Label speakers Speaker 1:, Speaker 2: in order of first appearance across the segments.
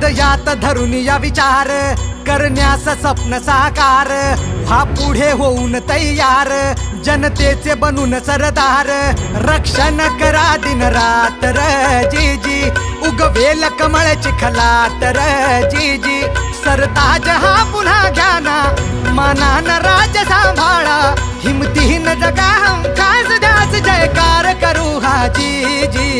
Speaker 1: हृदयात धरून या विचार करण्यास स्वप्न साकार हा पुढे होऊन तयार जनतेचे बनून सरदार रक्षण करा दिन रात्र जी जी उगवेल कमळ चिखलात जी जी सरताज हा पुन्हा घ्याना मानान राज सांभाळा हिमतीन जगा हमखास द्यास जयकार करू हा जी जी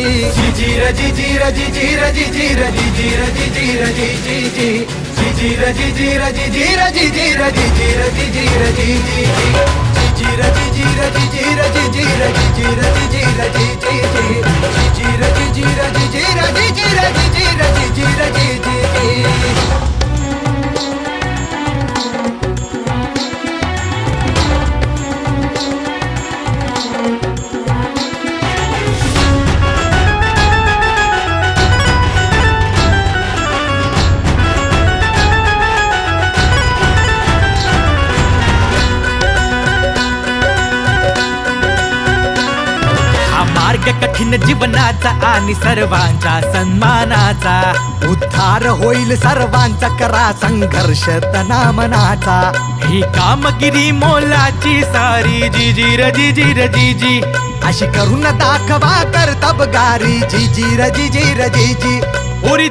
Speaker 1: जी जी रजी जी रजी जी रजी जी रजी जी रजी जी रजी जी जी जी रजी जी रजी जी रजी जी रजी जी रजी जी रजी जी जी रजी जी रजी जी रजी जी रजी जी रजी जी रजी जी जी रजी जी रजी जी रजी जी रजी जी रजी जी रजी जी मार्ग कठीण जीवनाचा आणि सर्वांच्या सन्मानाचा उद्धार होईल सर्वांचा करा संघर्ष तना मनाचा ही कामगिरी मोलाची सारी जी जी रजी जी रजी जी अशी करून दाखवा कर्तबगारी जी जी रजी जी रजी जी उरी